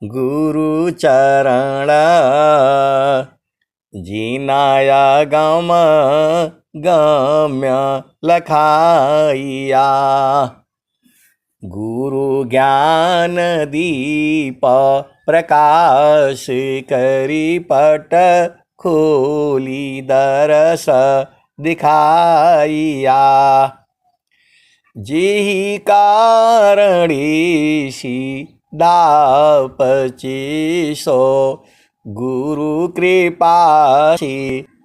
गुरु चरण जिनाया गम गम्य लखाइया। गुरु ज्ञान दीप प्रकाश करी पट खोली दरस दिखाइया। जेहि कारणीसी दापचीसो गुरु कृपा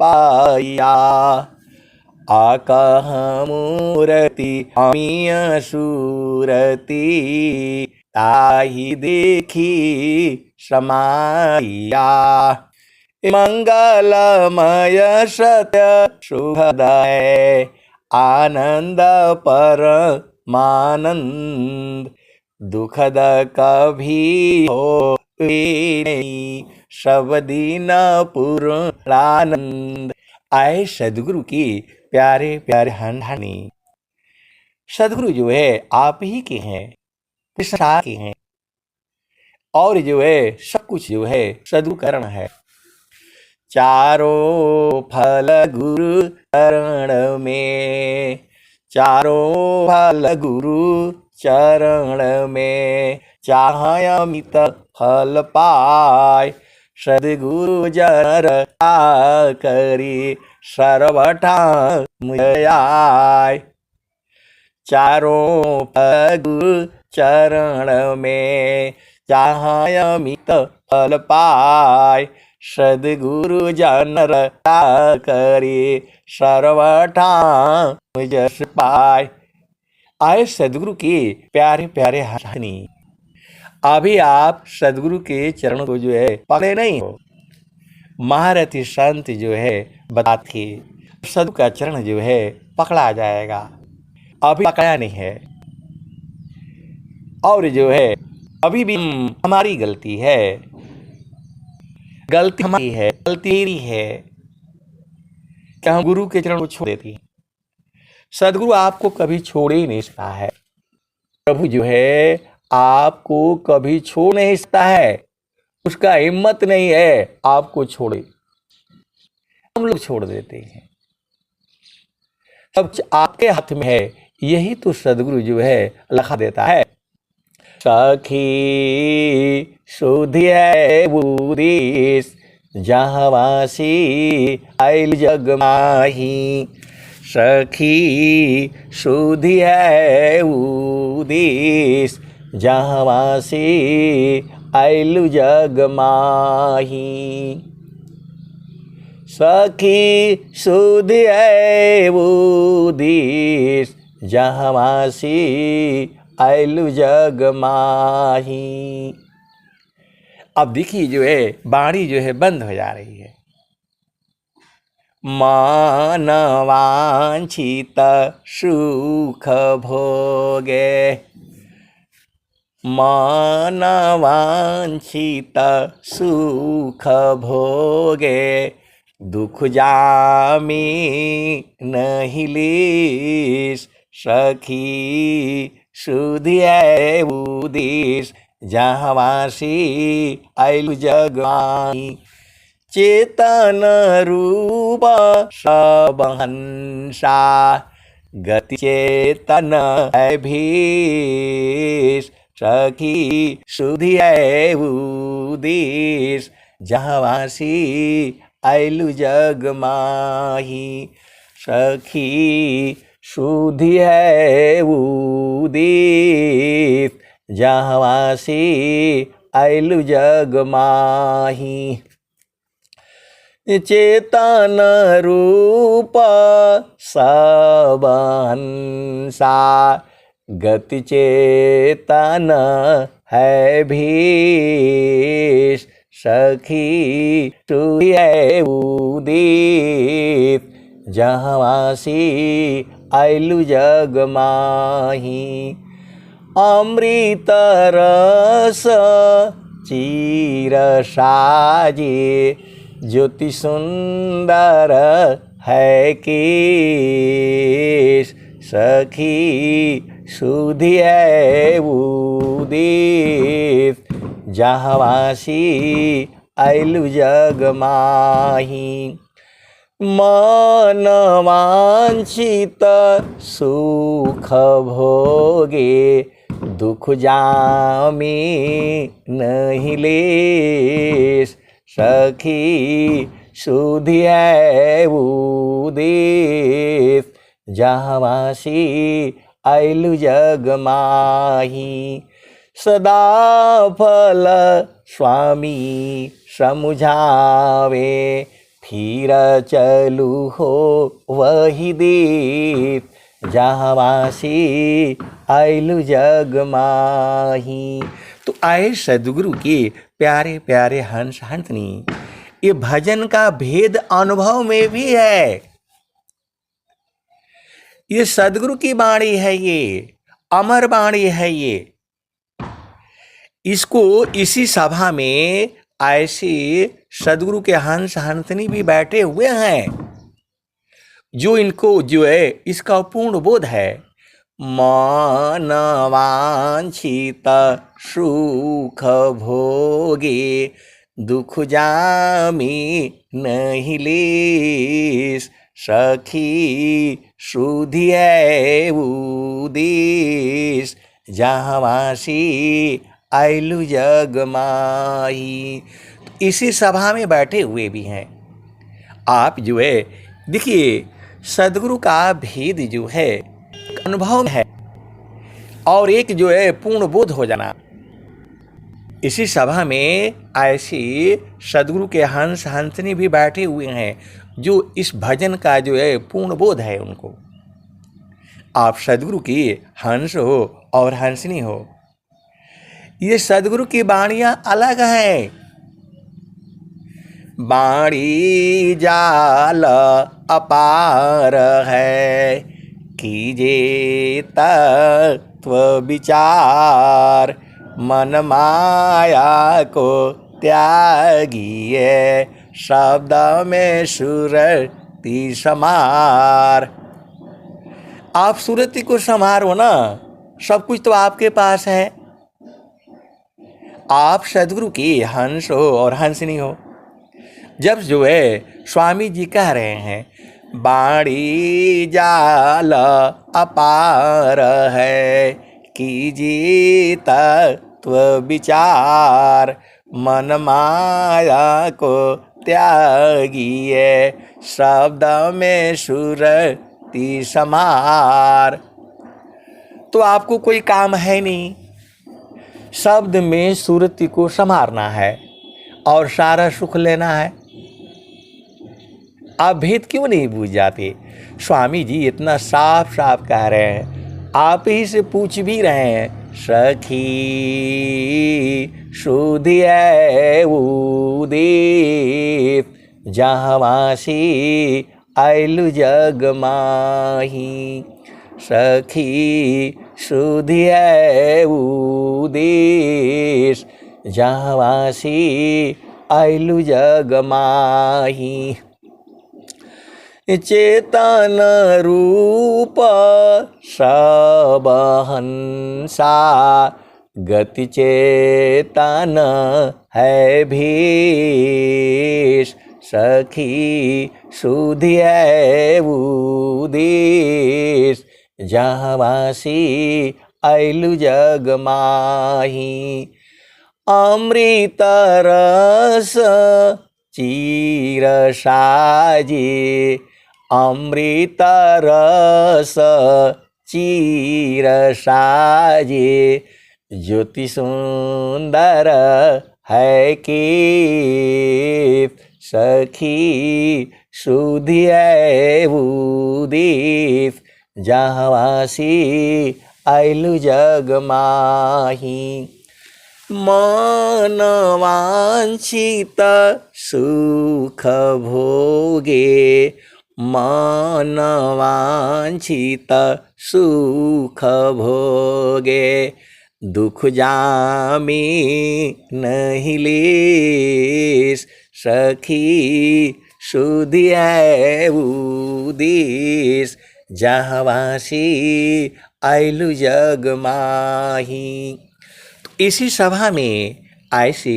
पाइया। आकह मूर्ति अमीय सूरति ताहि देखी समाइया। मंगलमय सत्य शुभदय आनंद परमानंद। दुखद कभी हो नहीं सब दिन पूर्णानंद। आए सदगुरु की प्यारे प्यारे हंडानी। सदगुरु जो है आप ही के हैं, कृष्ण के हैं, और जो है सब कुछ जो है सदगुरु करण है। चारों फल गुरु चरण में, चारों फल गुरु चरण में। चाहे अमित फल पाय सदगुरु जन करी सर्वथा मुझाय। चारों फल गुरु चरण में, चाहे अमित फल पाय सदगुरु जन करी सर्वथा जस पाय। आए सदगुरु के प्यारे प्यारे हंसनी। अभी आप सदगुरु के चरणों को जो है पकड़े नहीं हो। महारथी संत जो है बताते सदगुरु का चरण जो है पकड़ा जाएगा, अभी पकड़ा नहीं है। और जो है अभी भी हमारी गलती है, गलती हमारी है, गलती मेरी है कि हम गुरु के चरण को छोड़ देती हैं। सदगुरु आपको कभी छोड़ ही नहीं सकता है। प्रभु जो है आपको कभी छोड़ नहीं सकता है, उसका हिम्मत नहीं है आपको छोड़े। हम लोग छोड़ देते हैं। सब आपके हाथ में है, यही तो सदगुरु जो है लिखा देता है। सखी सुधि है बुरीस जहवासी आइल जग माही। सखी सुधि है उदिस जहवासी आइल जग माही। सखी सुधि है उदिस जहवासी आइल जग माही। अब देखिए जो है बाणी जो है बंद हो जा रही है। मानवांछित सुख भोगे, मानवांछित सुख भोगे। दुख जामी नहीं लीस सखी सुधि है उदिस जहवासी आइल जग माही। चेतन रूप सब हंसा गति चेतन है भीष। सखी सुधि है उदिस जहवासी आइल जग माही। सखी सुधि है उदिस जहवासी आइल जग माही। चेतन रूप सब हंसा गति चेतन है भीष। सखी सुधि है उदित जहवासी आइल जग माही। अमृत रस चीर साजे ज्योति सुंदर है केश। सखी सुधि है उदित जहवासी आइलु जग माही। मन वांछित सुख भोगे, दुख जामी नहीं लेस। सखी सुधियै उदेश, जहवासी आइलु जग माही। सदा फल स्वामी समुझावे, फिर चलू हो वही देश। जहवासी आइलु जग माही। तो आए सद्गुरु के प्यारे प्यारे हंस हंसनी, ये भजन का भेद अनुभव में भी है। ये सद्गुरु की वाणी है, ये अमर वाणी है। ये इसको इसी सभा में ऐसे सद्गुरु के हंस हंसनी भी बैठे हुए हैं, जो इनको जो है इसका पूर्ण बोध है। मन वांछित सुख भोगे, दुख जामी नहीं लेस। सखी सुधियै उदेश, जहवासी आइलु जग माही। इसी सभा में बैठे हुए भी हैं आप जो है। देखिए सद्गुरु का भेद जो है अनुभव है, और एक जो है पूर्ण बोध हो जाना। इसी सभा में ऐसे सद्गुरु के हंस हंसनी भी बैठे हुए हैं, जो इस भजन का जो है पूर्ण बोध है उनको। आप सद्गुरु की हंस हो और हंसनी हो, ये सद्गुरु की वाणियाँ अलग हैं। वाणी जाल अपार है, कीजे तत्व विचार। मन माया को त्यागिए, शब्द में सुरति समार। आप सुरति को संभारो ना, सब कुछ तो आपके पास है। आप सद्गुरु की हंस हो और हंसनी हो। जब जो है स्वामी जी कह रहे हैं, वाणी जाल अपार है, कीजिए तत्व विचार। मन माया को त्यागिए, शब्द में सुरति समार। तो आपको कोई काम है नहीं, शब्द में सुरति को संवारना है और सारा सुख लेना है। आप भेद क्यों नहीं बूझ जाते? स्वामी जी इतना साफ साफ कह रहे हैं, आप ही से पूछ भी रहे हैं। सखी सुधियै उदेश, जहवासी आइलु जग माही। सखी सुधियै उदेश, जहवासी आइलु जग माही। चेतन रूप सब हंसा, गति चेतन है भेष। सखी सुधियै उदेश, जहवासी आइलु जग माही। अमृत रस चीर साजे, अमृत रस चीर साजे। ज्योति सुंदर है के, सखी सुधियै उदेश, जहवासी आइलु जग माही। मन वांछित सुख भोगे, मन वांछित सुख भोगे। दुख जामी नहीं लेस, सखी सुधियै उदेश, जहवासी आइलु जग माही। इसी सभा में ऐसे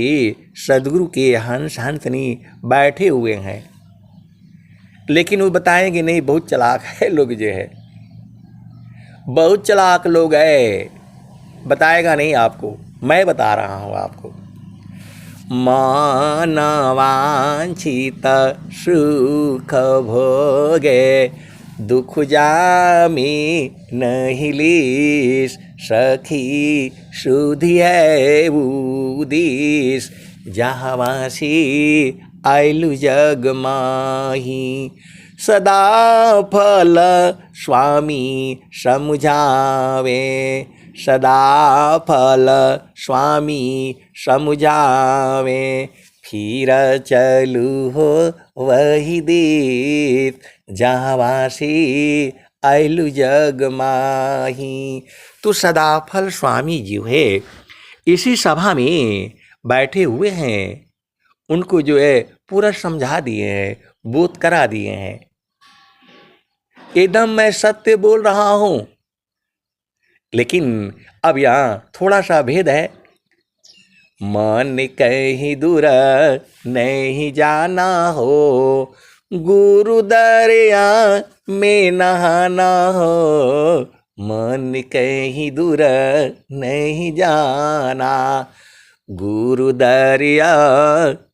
सदगुरु के हंस हंसनी बैठे हुए हैं, लेकिन वो बताएंगे नहीं, बहुत चालाक है लोग जो है, बहुत चालाक लोग है, बताएगा नहीं आपको, मैं बता रहा हूँ आपको। मानवांछित सुख भोगे दुख जामी नहीं लीस, सखी सुधि है उदिस, जहाँवासी आयलु जग माही, सदा फल स्वामी समझावे, सदा फल स्वामी समझावे, फिर चलू हो वही देश, जहाँवासी आयलु जग माही। तो सदाफल स्वामी जी है इसी सभा में बैठे हुए हैं, उनको जो है पूरा समझा दिए हैं, बोध करा दिए हैं, एकदम मैं सत्य बोल रहा हूं। लेकिन अब यहाँ थोड़ा सा भेद है। मन कहीं दूर नहीं जाना हो, गुरु दरिया में नहाना हो, मन कहीं दूर नहीं जाना, गुरु दरिया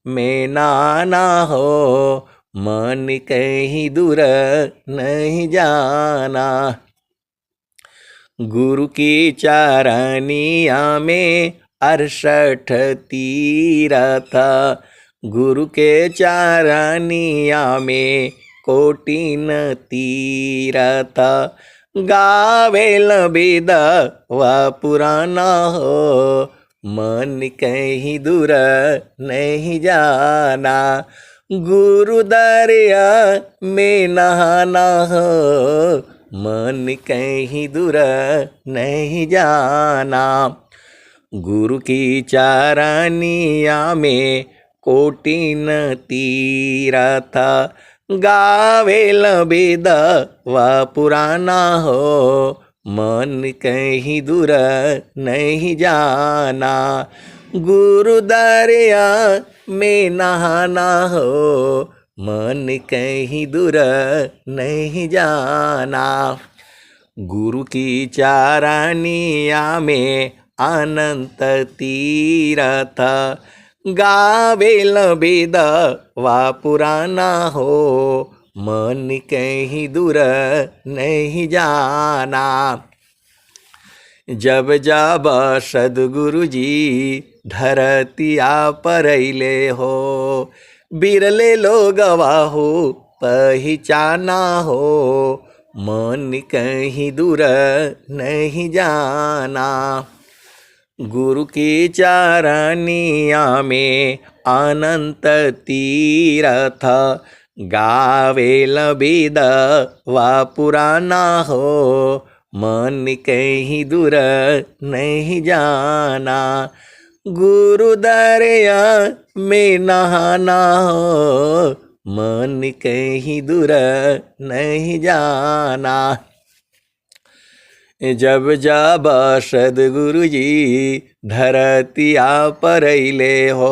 में नहाना हो, मन कहीं दूर नहीं जाना, गुरु की चरनिया में 68 तीरथ, गुरु के चरनिया में कोटिन तीरथ, गावेल वेद व पुराना हो, मन कहीं दूर नहीं जाना, गुरु दरिया में नहाना हो, मन कहीं दूर नहीं जाना, गुरु की चरनिया में कोटिन तीरथ, गावेल वेद व पुराना हो, मन कहीं दूर नहीं जाना, गुरु दरिया में नहाना हो, मन कहीं दूर नहीं जाना, गुरु की चरनिया में अनंत तीरथ, गावेल वेद व पुराना हो, मन कहीं दूर नहीं जाना, जब जब सद्गुरु जी धरतिया परैले हो, बिरले लोग वाहु पहचाना हो, मन कहीं दूर नहीं जाना, गुरु की चरनिया में अनंत तीरथ, गावेल वेद व पुराना हो, मन कहीं दूर नहीं जाना, गुरु दरिया में नहाना हो, मन कहीं दूर नहीं जाना, जब जब सद्गुरु जी धरतिया परैले हो,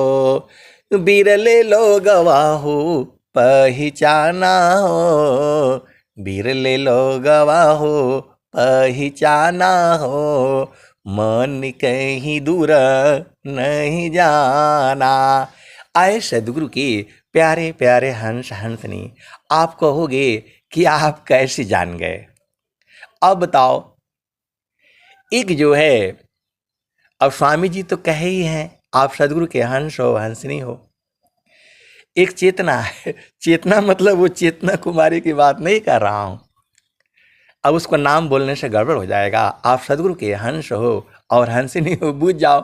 बिरले लोग वाहु पहचाना हो, बिरले लोग वाहु पहचाना हो, मन कहीं दूर नहीं जाना। आए सद्गुरु के प्यारे प्यारे हंस हंसनी, आप कहोगे कि आप कैसे जान गए। अब बताओ, एक जो है, अब स्वामी जी तो कहे ही हैं आप सद्गुरु के हंस हो हंसनी हो, एक चेतना है, चेतना मतलब वो चेतना कुमारी की बात नहीं कर रहा हूं, अब उसको नाम बोलने से गड़बड़ हो जाएगा। आप सद्गुरु के हंस हो और हंसनी हो, बूझ जाओ।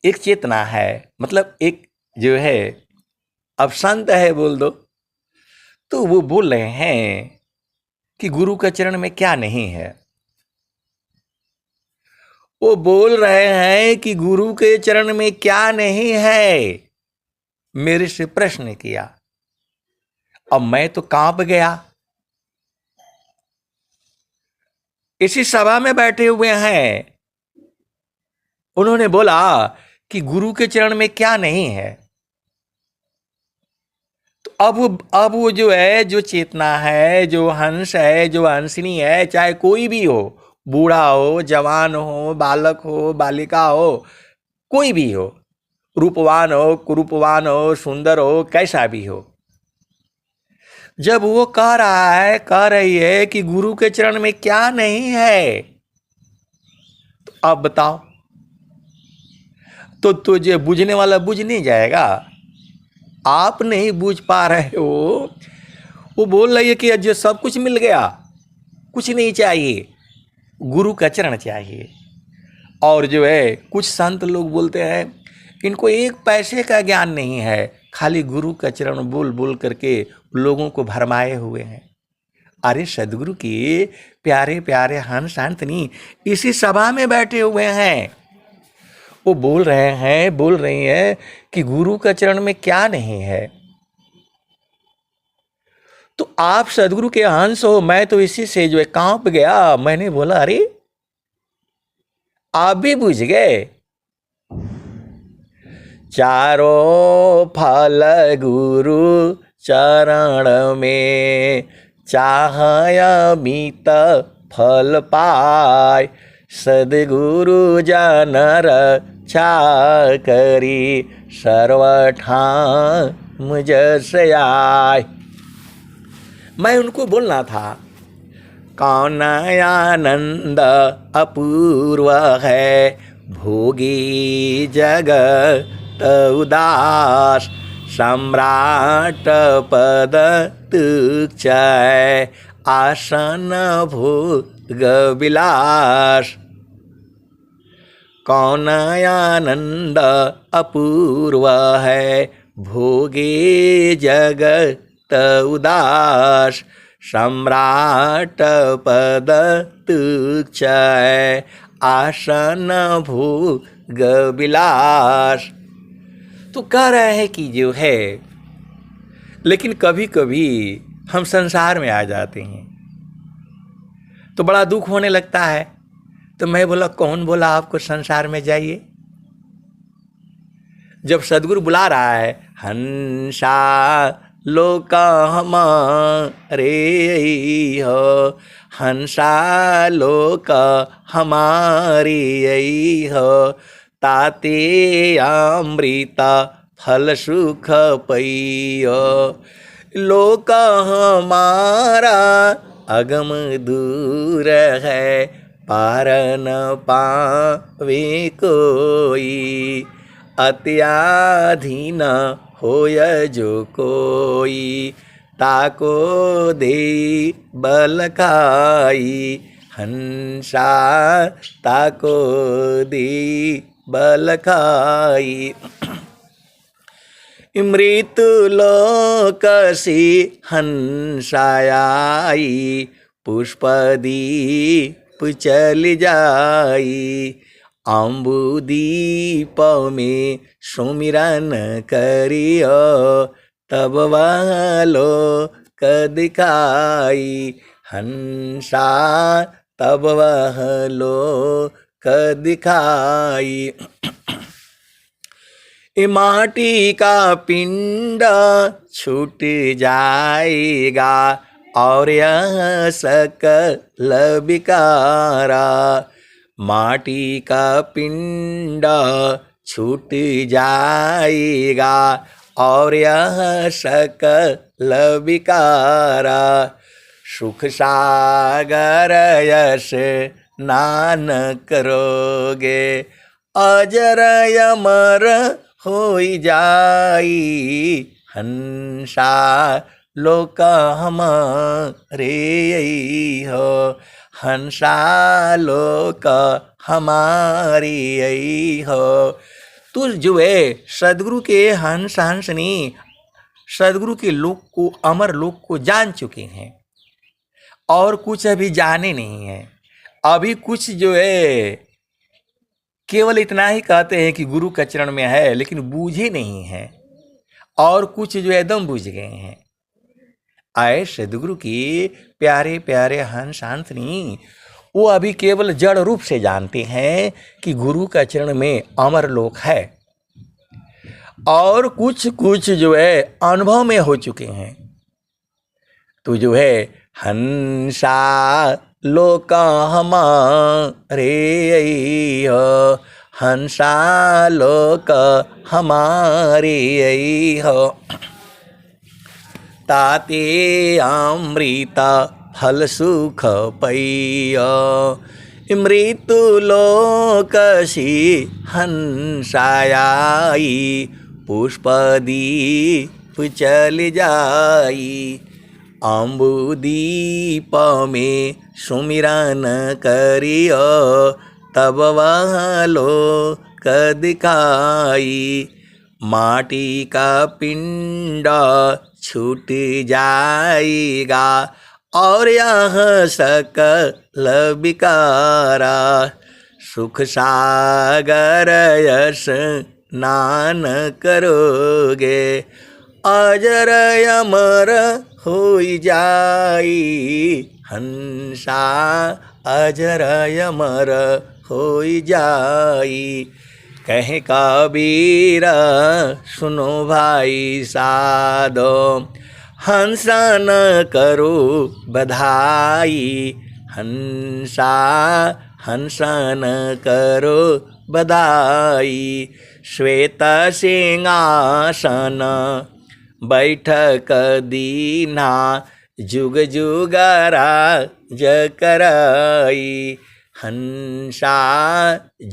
एक चेतना है, मतलब एक जो है, अब संत है बोल दो, तो वो बोल रहे हैं कि गुरु के चरण में क्या नहीं है। वो बोल रहे हैं कि गुरु के चरण में क्या नहीं है, मेरे से प्रश्न किया। अब मैं तो कांप गया। इसी सभा में बैठे हुए हैं, उन्होंने बोला कि गुरु के चरण में क्या नहीं है। तो अब वो जो है, जो चेतना है, जो हंस है, जो हंसनी है, चाहे कोई भी हो, बूढ़ा हो, जवान हो, बालक हो, बालिका हो, कोई भी हो, रूपवान हो, कुरूपवान हो, सुंदर हो, कैसा भी हो, जब वो कह रही है कि गुरु के चरण में क्या नहीं है, तो अब बताओ, तो तुझे बुझने वाला बुझ नहीं जाएगा? आप नहीं बुझ पा रहे हो। वो बोल रही है कि जो सब कुछ मिल गया, कुछ नहीं चाहिए, गुरु का चरण चाहिए। और जो है कुछ संत लोग बोलते हैं इनको एक पैसे का ज्ञान नहीं है, खाली गुरु का चरण बोल बोल करके लोगों को भरमाए हुए हैं। अरे सदगुरु के प्यारे प्यारे हंस हंसनी इसी सभा में बैठे हुए हैं, वो बोल रही हैं कि गुरु का चरण में क्या नहीं है। तो आप सदगुरु के हंस हो, मैं तो इसी से जो है कांप गया। मैंने बोला अरे आप भी बुझ गए। चारों फल गुरु चरण में, चाहय अमित फल पाय, सदगुरु जन रक्षा करी, सर्वठाम जस आय। मैं उनको बोलना था, कौन आनंद अपूर्व है, भोगी जगत उदास, सम्राट पद तुच्छ, आसन भोग विलास। कौन आनंद अपूर्व है, भोगे जगत उदास, सम्राट पद तुच्छ, आसन भोग विलास। तो कह रहे हैं कि जो है, लेकिन कभी कभी हम संसार में आ जाते हैं तो बड़ा दुख होने लगता है। तो मैं बोला कौन बोला आपको संसार में जाइए? जब सदगुरु बुला रहा है, हंसा लोक हमारे हो, हंसा लोक हमारी हो, ताते अमृत फल सुख पैयो, लोक हमारा अगम दूर है, पार न पावे कोई, अत्याधीन होय जो कोई, ताको दे बल खाई, हंसा ताको दे बल खाई। मृत्यु लोकसी हंसाई, पुष्पदीप चल जाई, अम्बुदीप में सुमिरन करियो, तब वह लोक दिखाई, हंसा तब वह लोक दिखाई। माटी का पिंड छूट जाएगा और यह सकल विकारा, माटी का पिंड छूट जाएगा और यह सकल विकारा, सुख सागर यश स्नान करोगे, अजर अमर होई जाई, हंसा लोक हमारे हो, हंसा लोक हमारी हो। तो जो है सदगुरु के हंस हंसनी सदगुरु के लोक को, अमर लोक को जान चुके हैं और कुछ अभी जाने नहीं है। अभी कुछ जो है केवल इतना ही कहते हैं कि गुरु का चरण में है, लेकिन बूझे नहीं है। और कुछ जो एकदम बूझ गए हैं। आए सदगुरु की प्यारे प्यारे हंस हंसनी, वो अभी केवल जड़ रूप से जानते हैं कि गुरु का चरण में अमर लोक है। और कुछ कुछ जो है अनुभव में हो चुके हैं। तो जो है हंसा लोक हमारे हो, हंसा लोक हमारे हो, ताते अमृत फल सुख पैय, मृत्यु लोकसी हंसाई, पुष्पदीप चल जाई, अम्बुदीप में सुमिरन करियो, तब वह लोक दिखाई, माटी का पिंड छूट जाएगा, और यह सकल विकारा, सुख सागर यश स्नान करोगे, अजर अमर हो जाई, हंसा अजर अमर हो जाई। कहे कबीर सुनो भाई साधो, हंसा न करो बधाई, हंसा हंसा न करो बधाई, श्वेत सिंहासन बैठक दीना, जुग जुग राज कराई, हंसा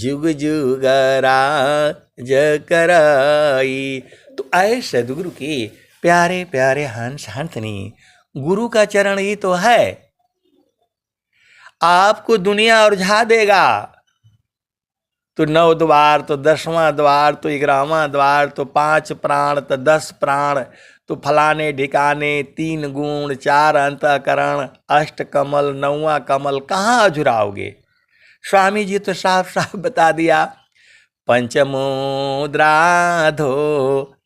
जुग जुग राज कराई। तो आए सदगुरु के प्यारे प्यारे हंस हंसनी, गुरु का चरण ही तो है, आपको दुनिया उलझा देगा। तो 9 द्वार, तो 10वां द्वार, तो 11वां द्वार, तो 5 प्राण, तो 10 प्राण, तो फलाने ढिकाने 3 गुण, 4 अंतःकरण, 8 कमल, 9वां कमल, कहाँ अझुराओगे। स्वामी जी तो साफ साफ बता दिया, पंचमुद्राधो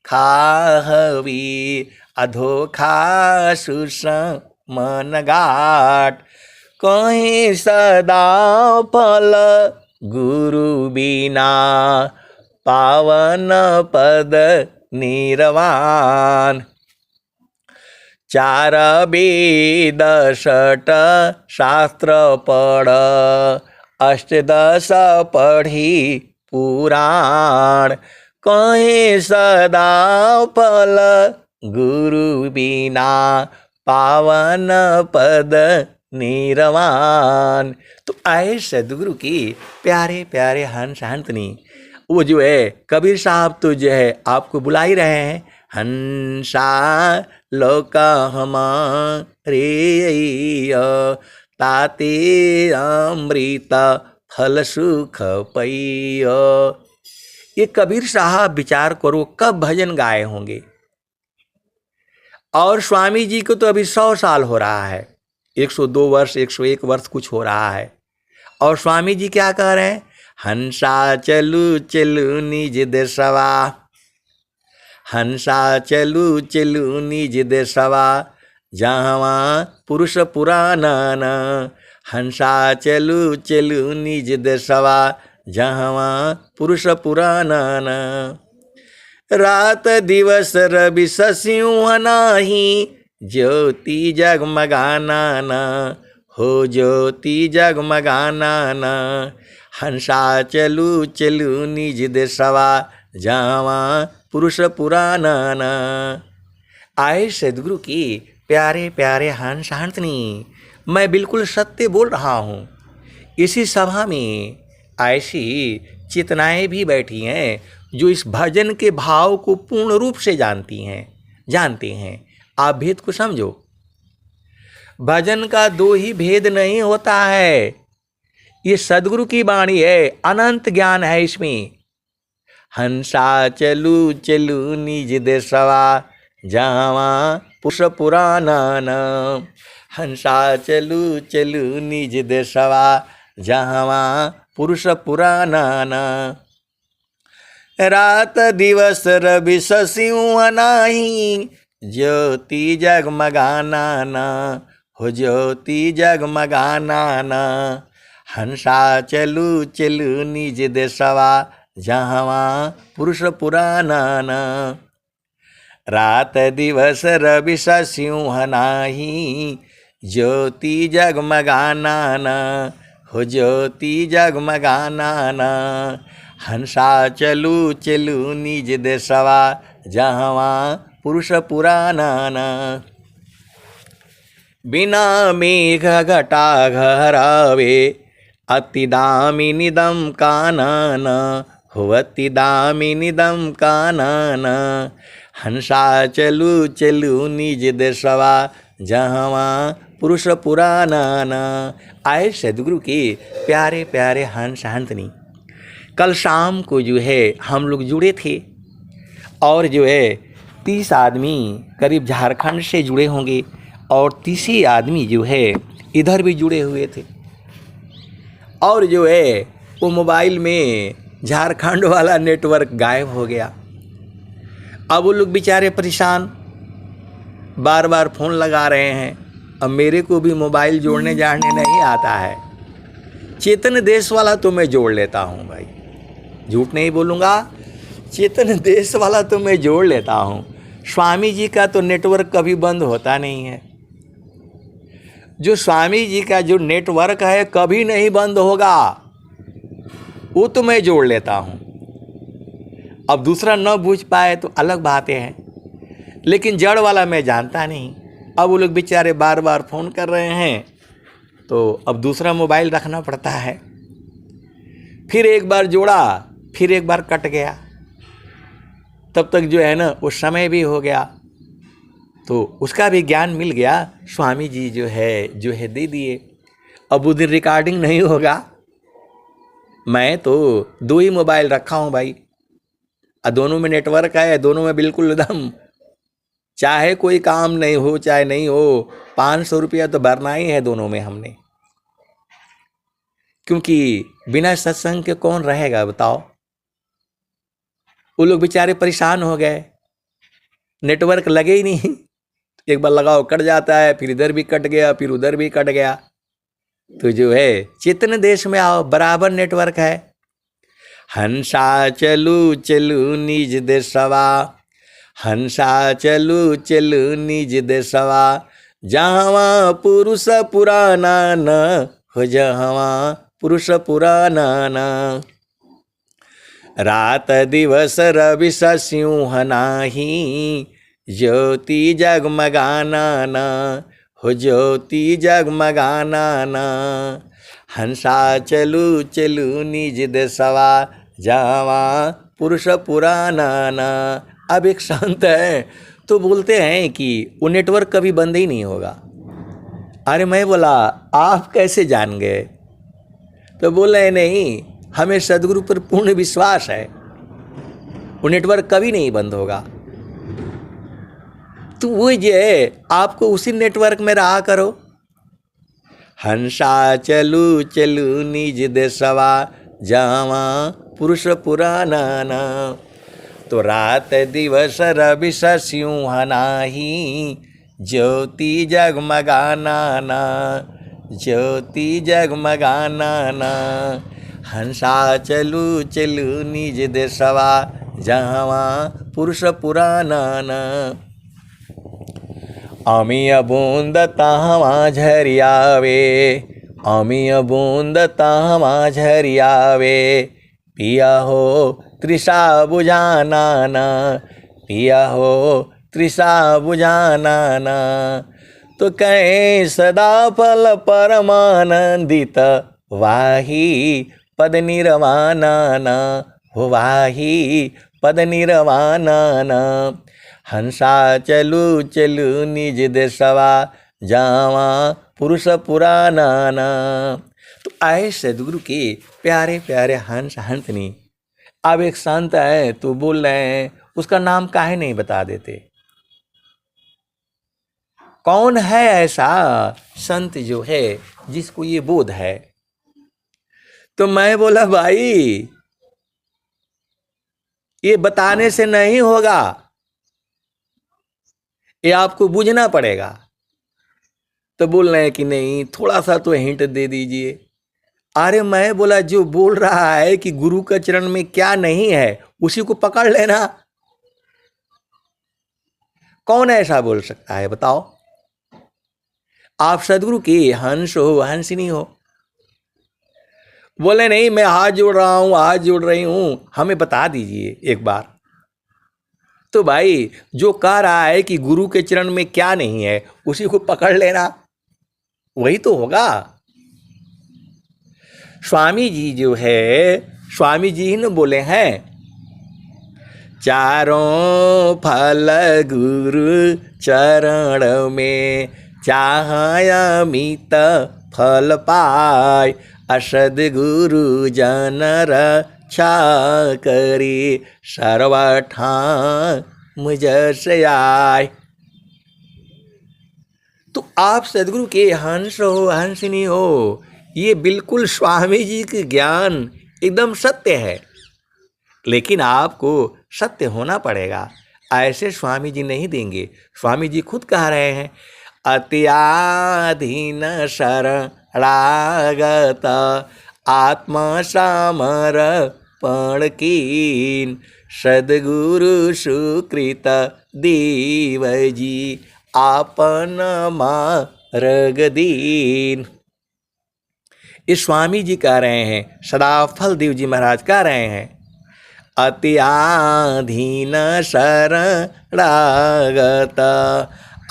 खाहवी, अधो खासु मन घाट, कहीं सदा फल गुरु बिना, पावन पद निर्वाण, 4 वेद 6 शास्त्र पढ़, 8-10 पढ़ी पुराण, कहीं सदा फल गुरु बिना, पावन पद निर्वाण। तो आए सदगुरु की प्यारे प्यारे हंस हंसनी, वो जो है कबीर साहब तो जो है आपको बुला ही रहे हैं, हंसा लोक हमारे ताते अमृत फल सुख पैय। ये कबीर साहब विचार करो, कब भजन गाए होंगे। और स्वामी जी को तो अभी 100 साल हो रहा है, 102 वर्ष 101 वर्ष कुछ हो रहा है। और स्वामी जी क्या कह रहे हैं, हंसा चलू चलू निज देशवा, हंसा चलू चलू निज देशवा, जहाँ पुरुष पुराना, हंसा चलू चलू निज देशवा, जहाँ पुरुष पुराना, रात दिवस रवि शशियों नाही, ज्योति जगमगाना ना, हो ज्योति जगमगाना ना, हंसा चलू चलू निज देशवा, जहाँ पुरुष पुराना ना। आए सदगुरु की प्यारे प्यारे हंस हंसनी, मैं बिल्कुल सत्य बोल रहा हूँ। इसी सभा में ऐसी चेतनाएं भी बैठी हैं जो इस भजन के भाव को पूर्ण रूप से जानते हैं। आप भेद को समझो, भजन का 2 ही भेद नहीं होता है। ये सदगुरु की वाणी है, अनंत ज्ञान है इसमें। हंसा चलू चलू निज देशवा, जहाँ पुरुष पुराना, हंसा चलू चलू निज देशवा, जहाँ पुरुष पुराना, रात दिवस रवि शशियों नाही, ज्योति जगमगाना ना, हो ज्योति जगमगाना ना, हंसा चलू चलू निज देशवा, जहाँ पुरुष पुराना। रात दिवस रवि सिंह नाही, ज्योति जगमगाना न, हो ज्योति जगमगाना न। हंसा चलू चलू निज देशवा, जहाँ पुरुष पुराना न। बिना मेघ घटा घरावे, अति दामिनिदं कानन, हो अति दामिनिदं कानन। हंसा चलू चलू निज देशवा, जहाँ पुरुष पुराना। आए सदगुरु के प्यारे प्यारे हंस हंसनी। कल शाम को जो है हम लोग जुड़े थे और जो है 30 आदमी करीब झारखंड से जुड़े होंगे और 30 आदमी जो है इधर भी जुड़े हुए थे। और जो है वो मोबाइल में झारखंड वाला नेटवर्क गायब हो गया। अब वो लोग बेचारे परेशान, बार बार फ़ोन लगा रहे हैं। अब मेरे को भी मोबाइल जोड़ने जाने नहीं आता है। चेतन देश वाला तो मैं जोड़ लेता हूँ भाई, झूठ नहीं बोलूँगा, चेतन देश वाला तो मैं जोड़ लेता हूँ। स्वामी जी का तो नेटवर्क कभी बंद होता नहीं है। जो स्वामी जी का जो नेटवर्क है कभी नहीं बंद होगा, वो तो मैं जोड़ लेता हूँ। अब दूसरा न बूझ पाए तो अलग बातें हैं, लेकिन जड़ वाला मैं जानता नहीं। अब वो लोग बेचारे बार बार फ़ोन कर रहे हैं, तो अब दूसरा मोबाइल रखना पड़ता है। फिर एक बार जोड़ा, फिर एक बार कट गया। तब तक जो है ना वो समय भी हो गया, तो उसका भी ज्ञान मिल गया। स्वामी जी जो है दे दिए। अब वो दिन रिकॉर्डिंग नहीं होगा। मैं तो 2 ही मोबाइल रखा हूँ भाई, और दोनों में नेटवर्क है, दोनों में बिल्कुल एकदम, चाहे कोई काम नहीं हो चाहे नहीं हो, 500 रुपया तो भरना ही है दोनों में हमने। क्योंकि बिना सत्संग के कौन रहेगा बताओ। वो लोग बेचारे परेशान हो गए, नेटवर्क लगे ही नहीं। एक बार लगाओ कट जाता है, फिर इधर भी कट गया, फिर उधर भी कट गया। तो जो है चेतन देश में आओ, बराबर नेटवर्क है। हंसा चलू चलू निज देशवा, हंसा चलू चलू निज देशवा, जहाँ पुरुष पुराना न, हो जहाँ पुरुष पुराना न। रात दिवस रवि सिंह नाही, ज्योति जगमगाना न, हो ज्योति जगमगाना न। हंसा चलू चलू निज देशवा, जहाँ पुरुष पुराना न। अब एक संत है तो बोलते हैं कि वो नेटवर्क कभी बंद ही नहीं होगा। अरे मैं बोला आप कैसे जान गए? तो बोले नहीं, हमें सदगुरु पर पूर्ण विश्वास है, वो नेटवर्क कभी नहीं बंद होगा। तो वो ये आपको उसी नेटवर्क में रहा करो। हंसा चलू चलू निज देशवा, जहाँ पुरुष पुराना न। तो रात दिवस रवि सिंह नाही, ज्योति जगमगाना न, ज्योति जगमगाना न। हंसा चलू चलू निज देशवा, जहाँ पुरुष पुराना न। अमीय बूंद तहाँ झरियावे, अमीय बूंद तहाँ झरियावे, पिया हो तृषा बुझाना न, पिया हो तृषा बुझाना न। तो कहीं सदा फल परमानंदित, वाही पद निर्वाणा न, हो वाही पद निर्वाणा न। हंसा चलू चलू निज देशवा, जहाँ पुरुष पुराना न। तो आए सदगुरु के प्यारे प्यारे हंस हंसनी। अब एक संत है तो बोल रहे हैं, उसका नाम काहे नहीं बता देते? कौन है ऐसा संत जो है जिसको ये बोध है? तो मैं बोला भाई ये बताने से नहीं होगा, ये आपको बूझना पड़ेगा। तो बोल रहे हैं कि नहीं, थोड़ा सा तो हिंट दे दीजिए। अरे मैं बोला जो बोल रहा है कि गुरु के चरण में क्या नहीं है उसी को पकड़ लेना। कौन ऐसा बोल सकता है बताओ? आप सदगुरु के हंस हो, हंसिनी हो। बोले नहीं मैं हाथ जोड़ रहा हूं, हाथ जोड़ रही हूं, हमें बता दीजिए एक बार। तो भाई जो कह रहा है कि गुरु के चरण में क्या नहीं है उसी को पकड़ लेना, वही तो होगा। स्वामी जी जो है, स्वामी जी ने बोले हैं चारों फल गुरु चरण में चाहे अमित फल पाय, असद गुरु जन रक्षा करी सर्वठाम जस आय। तो आप सदगुरु के हंस हो, हंसिनी हो, ये बिल्कुल स्वामी जी के ज्ञान एकदम सत्य है। लेकिन आपको सत्य होना पड़ेगा, ऐसे स्वामी जी नहीं देंगे। स्वामी जी खुद कह रहे हैं अत्याधीन शरणागत आत्मा समर्पण कीन, सदगुरु सुकृत देव जी आपन मार्ग दीन। ये स्वामी जी कह रहे हैं, सदाफल देव जी महाराज कह रहे हैं अत्याधीन शरणागत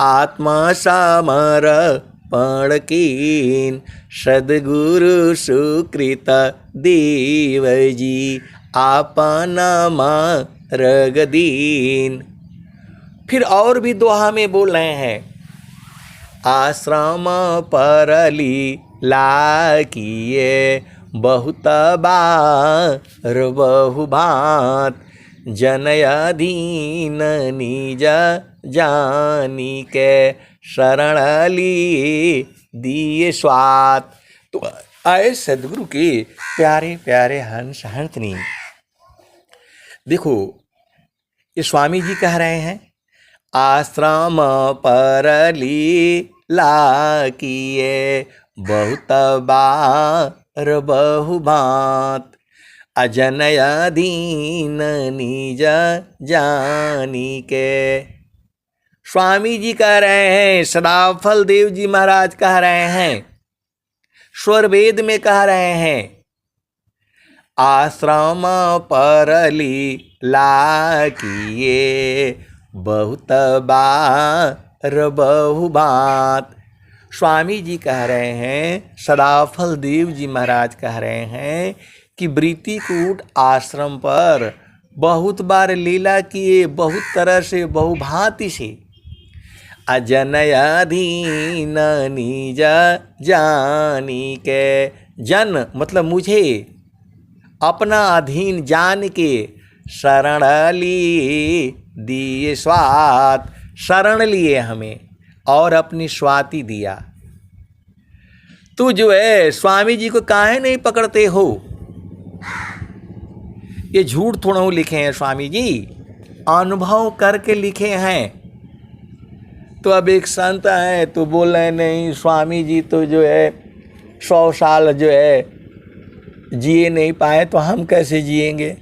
आत्मा समर्पण कीन, सदगुरु सुकृत देव जी आपन मार्ग दीन। फिर और भी दोहा में बोल रहे हैं आश्रम पर लीला किए बहुत बार बहु भांत, जन अधीन निज जानी के शरण लिए दिए स्वात। तो आए सदगुरु के प्यारे प्यारे हंस हंसनी, देखो ये स्वामी जी कह रहे हैं आश्रम पर लीला किए बहुत बार बहु भांत, अजन अधीन निज जानी के। स्वामी जी कह रहे हैं, सदाफल देव जी महाराज कह रहे हैं, स्वर वेद में कह रहे हैं आश्रम पर लीला किए बहुत बार बहु भांत। स्वामी जी कह रहे हैं, सदाफल देव जी महाराज कह रहे हैं कि वृत्तिकूट आश्रम पर बहुत बार लीला किए, बहुत तरह से बहुभांति से। अजन अधीन निज जानी के, जन मतलब मुझे अपना अधीन जान के शरण लिए दिए स्वात, शरण लिए हमें और अपनी स्वाति दिया। तू जो है स्वामी जी को काहे नहीं पकड़ते हो? ये झूठ थोड़ा लिखे हैं स्वामी जी, अनुभव करके लिखे हैं। तो अब एक संत है तो बोल रहे नहीं स्वामी जी तो जो है 100 साल जो है जिए नहीं पाए, तो हम कैसे जिएंगे?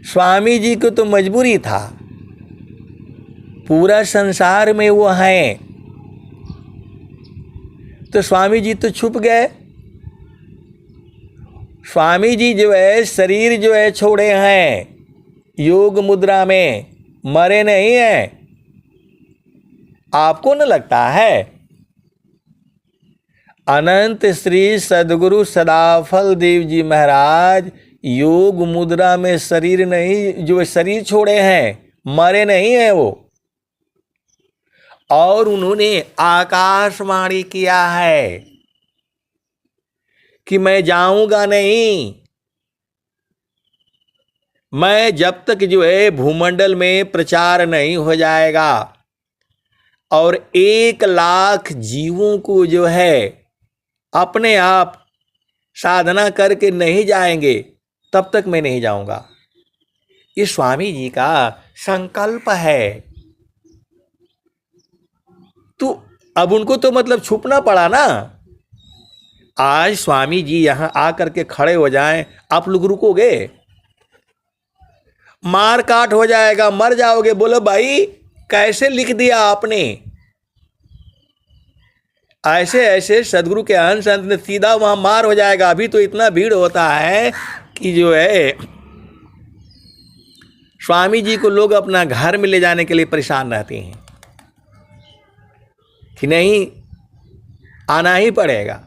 स्वामी जी को तो मजबूरी था, पूरा संसार में वो हैं, तो स्वामी जी तो छुप गए। स्वामी जी जो है शरीर जो है छोड़े हैं योग मुद्रा में, मरे नहीं हैं। आपको न लगता है अनंत श्री सदगुरु सदाफल देव जी महाराज योग मुद्रा में शरीर नहीं, जो शरीर छोड़े हैं, मरे नहीं हैं वो। और उन्होंने आकाशवाणी किया है कि मैं जाऊंगा नहीं, मैं जब तक जो है भूमंडल में प्रचार नहीं हो जाएगा और 1 लाख जीवों को जो है अपने आप साधना करके नहीं जाएंगे, तब तक मैं नहीं जाऊंगा। ये स्वामी जी का संकल्प है। तो अब उनको तो मतलब छुपना पड़ा ना। आज स्वामी जी यहां आकर के खड़े हो जाएं, आप लोग रुकोगे? मार काट हो जाएगा, मर जाओगे। बोलो भाई कैसे लिख दिया आपने? ऐसे ऐसे सदगुरु के अंश अंत ने सीधा वहां मार हो जाएगा। अभी तो इतना भीड़ होता है कि जो है स्वामी जी को लोग अपना घर में ले जाने के लिए परेशान रहते हैं कि नहीं आना ही पड़ेगा।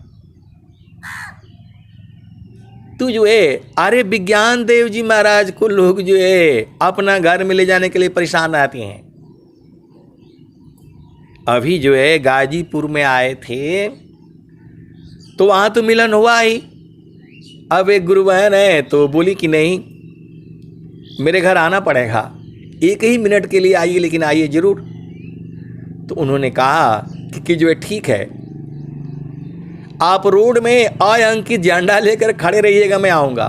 तो जो है अरे विज्ञान देव जी महाराज को लोग जो है अपना घर में ले जाने के लिए परेशान रहते हैं। अभी जो है गाजीपुर में आए थे तो वहां तो मिलन हुआ ही। अब एक गुरु बहन है तो बोली कि नहीं मेरे घर आना पड़ेगा, 1 ही मिनट के लिए आइए, लेकिन आइए जरूर। तो उन्होंने कहा कि जो है ठीक है, आप रोड में आय अंकित झंडा लेकर खड़े रहिएगा, मैं आऊंगा।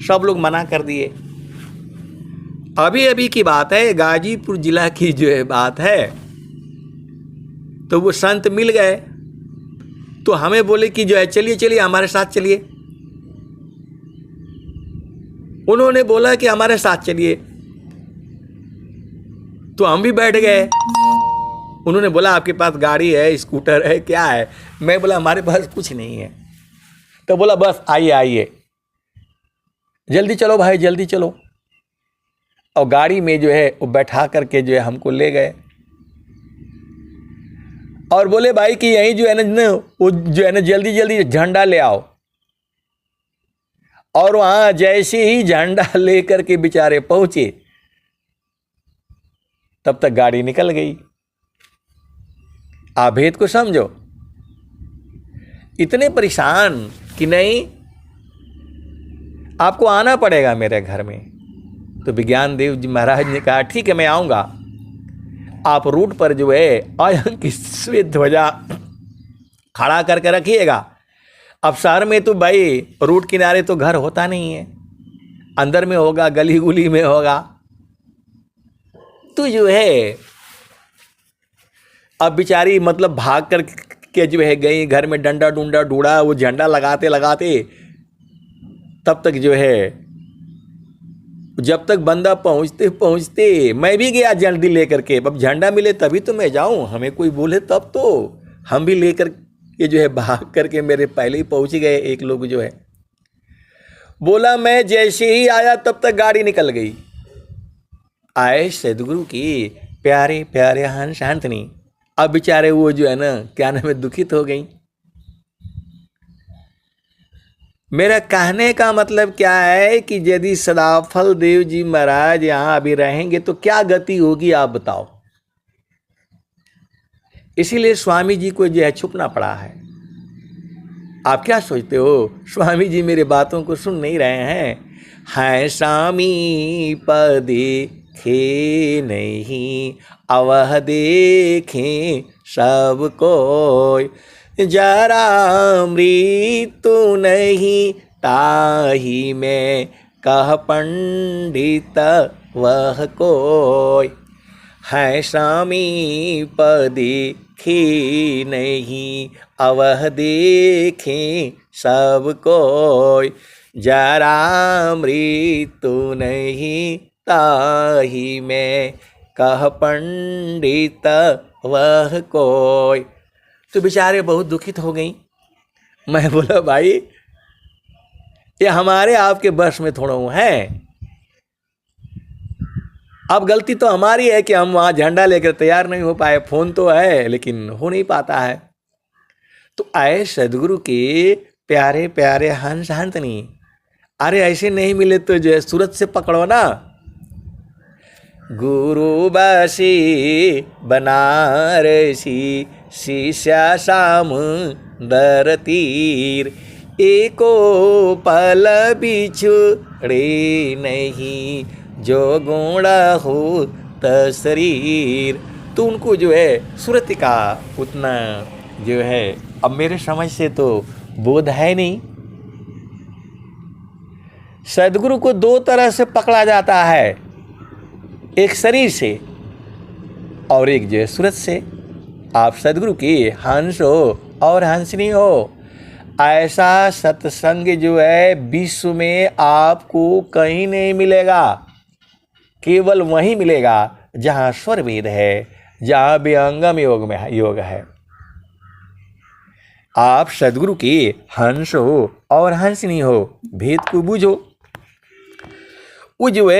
सब लोग मना कर दिए। अभी अभी की बात है, गाजीपुर जिला की जो है बात है। तो वो संत मिल गए तो हमें बोले कि जो है चलिए चलिए हमारे साथ चलिए। उन्होंने बोला कि हमारे साथ चलिए, तो हम भी बैठ गए। उन्होंने बोला आपके पास गाड़ी है, स्कूटर है, क्या है? मैं बोला हमारे पास कुछ नहीं है। तो बोला बस आइए आइए, जल्दी चलो भाई जल्दी चलो। और गाड़ी में जो है वो बैठा करके जो है हमको ले गए और बोले भाई कि यहीं जो है ना वो जो है ना जल्दी जल्दी झंडा ले आओ। और वहां जैसे ही झंडा लेकर के बेचारे पहुंचे तब तक गाड़ी निकल गई। आप भेद को समझो, इतने परेशान कि नहीं आपको आना पड़ेगा मेरे घर में। तो विज्ञान देव जी महाराज ने कहा ठीक है मैं आऊंगा। आप रूट पर जो है आयन की श्वेत ध्वजा खड़ा करके रखिएगा। अब शहर में तो भाई रूट किनारे तो घर होता नहीं है, अंदर में होगा, गली गुली में होगा। तो जो है अब बेचारी मतलब भाग कर के जो है गई, घर में डंडा डूंडा ढूंढा, वो झंडा लगाते लगाते तब तक जो है जब तक बंदा पहुंचते पहुंचते मैं भी गया जल्दी लेकर के। अब झंडा मिले तभी तो मैं जाऊं, हमें कोई बोले तब तो। हम भी लेकर के जो है भाग करके मेरे पहले ही पहुंच गए। एक लोग जो है बोला मैं जैसे ही आया तब तक गाड़ी निकल गई। आए सदगुरु की प्यारे प्यारे हंस शांतनी। अब बेचारे वो जो है ना क्या नाम है दुखित हो गई। मेरा कहने का मतलब क्या है कि यदि सदाफल देव जी महाराज यहां अभी रहेंगे तो क्या गति होगी आप बताओ। इसीलिए स्वामी जी को जो है छुपना पड़ा है। आप क्या सोचते हो स्वामी जी मेरे बातों को सुन नहीं रहे हैं स्वामी देखे नहीं अवह देखे सबको, जरा मृत्यु नहीं ताही में कह पंडित वह कोई। है स्वामी देखे नहीं अवह देखे सब कोई, जरा मृत्यु नहीं ताही में कह पंडित वह कोई। तो बेचारे बहुत दुखित हो गई। मैं बोला भाई ये हमारे आपके बस में थोड़ा है। अब गलती तो हमारी है कि हम वहाँ झंडा लेकर तैयार नहीं हो पाए। फोन तो है लेकिन हो नहीं पाता है। तो आए सदगुरु के प्यारे प्यारे हंस हंसनी, अरे ऐसे नहीं मिले तो जो है सूरत से पकड़ो ना। गुरु बासी बनारसी शिष्या सामुंदर तीर, एको पल बिछुड़े नहीं जो गुणा हो तशरीर। तो उनको जो है सूरत का उतना जो है अब मेरे समझ से तो बोध है नहीं। सदगुरु को 2 तरह से पकड़ा जाता है, एक शरीर से और एक जो है सूरत से। आप सदगुरु की हंस हो और हंसनी हो। ऐसा सत्संग जो है विश्व में आपको कहीं नहीं मिलेगा, केवल वहीं मिलेगा जहां स्वर वेद है, जहां विहंगम योग है। आप सदगुरु के हंस हो और हंसनी हो, भेद को बूझो। वो जो है